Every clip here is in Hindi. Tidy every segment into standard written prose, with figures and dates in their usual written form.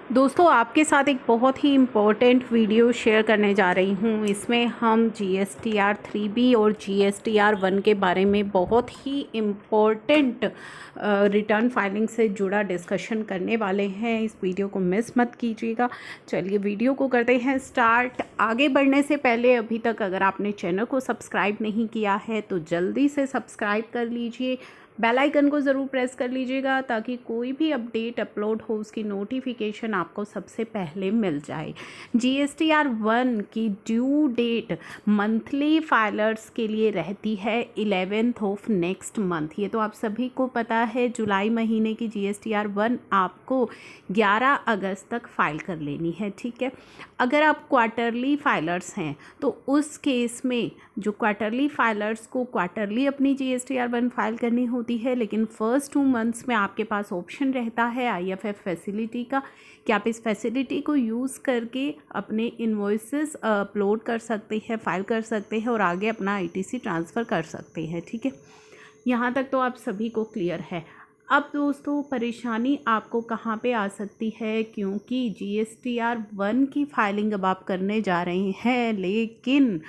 दोस्तों आपके साथ एक बहुत ही इम्पोर्टेंट वीडियो शेयर करने जा रही हूँ। इसमें हम GSTR 3B और GSTR 1 के बारे में बहुत ही इम्पोर्टेंट रिटर्न फाइलिंग से जुड़ा डिस्कशन करने वाले हैं। इस वीडियो को मिस मत कीजिएगा। चलिए वीडियो को करते हैं स्टार्ट। आगे बढ़ने से पहले अभी तक अगर आपने चैनल को सब्सक्राइब नहीं किया है तो जल्दी से सब्सक्राइब कर लीजिए। बेल आइकन को ज़रूर प्रेस कर लीजिएगा ताकि कोई भी अपडेट अपलोड हो उसकी नोटिफिकेशन आपको सबसे पहले मिल जाए। GSTR 1 की ड्यू डेट मंथली फाइलर्स के लिए रहती है 11th ऑफ नेक्स्ट मंथ। ये तो आप सभी को पता है। जुलाई महीने की GSTR 1 आपको 11 अगस्त तक फाइल कर लेनी है, ठीक है। अगर आप क्वार्टरली फाइलर्स हैं तो उस केस में जो क्वार्टरली फाइलर्स को क्वार्टरली अपनी GSTR 1 फाइल करनी होती है, लेकिन फर्स्ट 2 मंथ्स में आपके पास ऑप्शन रहता है IFF फैसिलिटी का कि आप इस फैसिलिटी को यूज़ करके अपने इन्वॉइसेस अपलोड कर सकते हैं, फाइल कर सकते हैं और आगे अपना ITC ट्रांसफ़र कर सकते हैं, ठीक है। यहाँ तक तो आप सभी को क्लियर है। अब दोस्तों परेशानी आपको कहाँ पे आ सकती है, क्योंकि GSTR 1 की फाइलिंग अब आप करने जा रहे हैं, लेकिन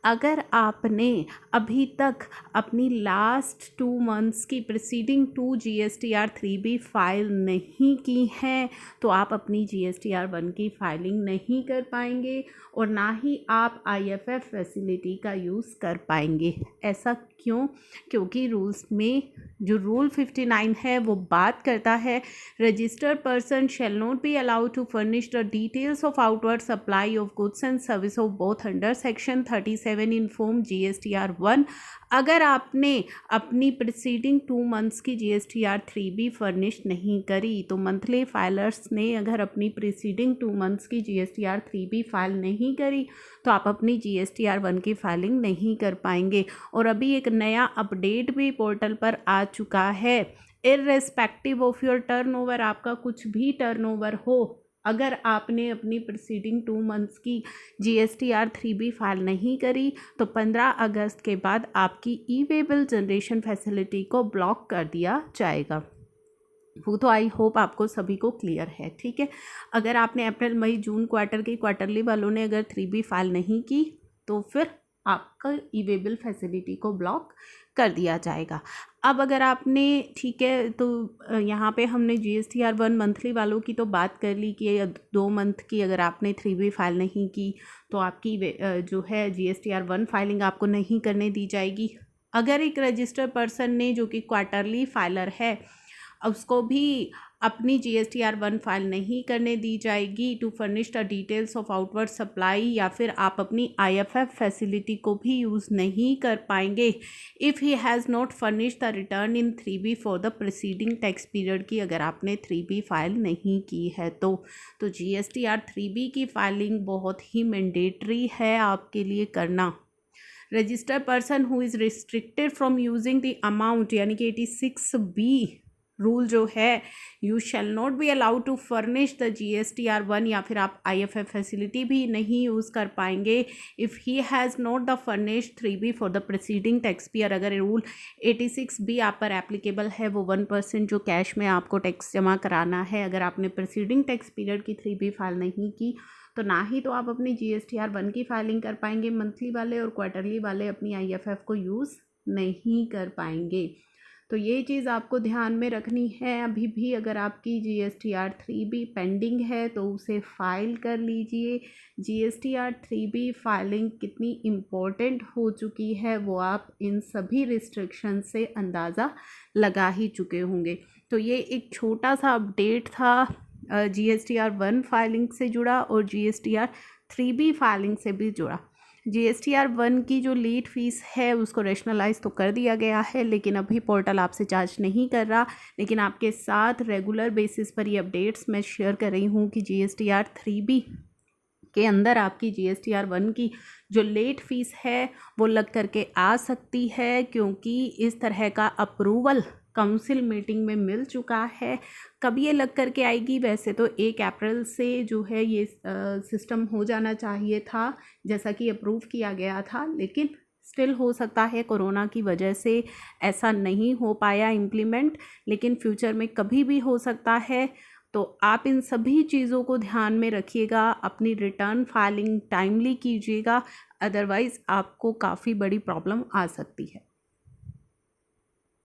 अगर आपने अभी तक अपनी लास्ट 2 मंथ्स की प्रीसीडिंग 2 GSTR 3B फाइल नहीं की है तो आप अपनी GSTR 1 की फाइलिंग नहीं कर पाएंगे और ना ही आप IFF फैसिलिटी का यूज़ कर पाएंगे। ऐसा क्यों? क्योंकि रूल्स में जो रूल 59 है वो बात करता है registered person shall not be allowed to furnish the details of outward supply of goods and service of both under section 37 in form GSTR 1। अगर आपने अपनी प्रीसीडिंग 2 मंथ्स की GSTR 3B फर्निश नहीं करी तो मंथली फाइलर्स ने अगर अपनी प्रीसीडिंग 2 मंथ्स की GSTR 3B फाइल नहीं करी तो आप अपनी GSTR 1 की फाइलिंग नहीं कर पाएंगे। और अभी एक नया अपडेट भी पोर्टल पर आ चुका है। इर्रेस्पेक्टिव ऑफ योर टर्नओवर, आपका कुछ भी टर्नओवर हो, अगर आपने अपनी प्रीसीडिंग 2 मंथ्स की GSTR 3B फाइल नहीं करी तो 15 अगस्त के बाद आपकी ई-वे बिल जनरेशन फैसिलिटी को ब्लॉक कर दिया जाएगा। वो तो आई होप आपको सभी को क्लियर है, ठीक है। अगर आपने अप्रैल मई जून क्वार्टर की क्वार्टरली वालों ने अगर 3B फाइल नहीं की तो फिर आपका ई-वे बिल फैसिलिटी को ब्लॉक कर दिया जाएगा। अब अगर आपने, ठीक है, तो यहाँ पे हमने GSTR 1 मंथली वालों की तो बात कर ली कि 2 मंथ की अगर आपने 3B फाइल नहीं की तो आपकी जो है GSTR 1 फाइलिंग आपको नहीं करने दी जाएगी। अगर एक रजिस्टर्ड पर्सन ने जो कि क्वार्टरली फाइलर है उसको भी अपनी GSTR 1 फाइल नहीं करने दी जाएगी to furnish the details of outward supply, या फिर आप अपनी IFF फैसिलिटी को भी यूज़ नहीं कर पाएंगे if he has not furnish the return in 3B for the preceding tax period की अगर आपने 3B फाइल नहीं की है तो GSTR 3B की फाइलिंग बहुत ही मैंडेटरी है आपके लिए करना। Registered person who is restricted from using the amount, यानी कि 86B रूल जो है, you shall not be allowed to furnish the GSTR 1, या फिर आप IFF फैसिलिटी भी नहीं यूज़ कर पाएंगे if he has not the furnish 3B for the preceding tax period. अगर रूल 86B आप पर एप्लीकेबल है, वो 1% जो कैश में आपको टैक्स जमा कराना है, अगर आपने प्रीसीडिंग टैक्स पीरियड की 3B फाइल नहीं की तो ना ही तो आप अपनी GSTR 1 की फाइलिंग कर पाएंगे मंथली वाले, और क्वार्टरली वाले अपनी IFF को यूज़ नहीं कर पाएंगे। तो ये चीज़ आपको ध्यान में रखनी है। अभी भी अगर आपकी GSTR 3B पेंडिंग है तो उसे फाइल कर लीजिए। GSTR 3B फाइलिंग कितनी इम्पोर्टेंट हो चुकी है वो आप इन सभी रिस्ट्रिक्शन से अंदाज़ा लगा ही चुके होंगे। तो ये एक छोटा सा अपडेट था GSTR 1 फाइलिंग से जुड़ा और GSTR 3B फाइलिंग से भी जुड़ा। GSTR 1 की जो लेट फीस है उसको रैशनलाइज तो कर दिया गया है, लेकिन अभी पोर्टल आपसे चार्ज नहीं कर रहा। लेकिन आपके साथ रेगुलर बेसिस पर ये अपडेट्स मैं शेयर कर रही हूँ कि GSTR 3B के अंदर आपकी GSTR 1 की जो लेट फीस है वो लग करके आ सकती है, क्योंकि इस तरह का अप्रूवल काउंसिल मीटिंग में मिल चुका है। कब ये लग करके आएगी? वैसे तो 1 अप्रैल से जो है ये सिस्टम हो जाना चाहिए था, जैसा कि अप्रूव किया गया था, लेकिन स्टिल हो सकता है कोरोना की वजह से ऐसा नहीं हो पाया इम्प्लीमेंट, लेकिन फ्यूचर में कभी भी हो सकता है। तो आप इन सभी चीज़ों को ध्यान में रखिएगा, अपनी रिटर्न फाइलिंग टाइमली कीजिएगा, अदरवाइज़ आपको काफ़ी बड़ी प्रॉब्लम आ सकती है।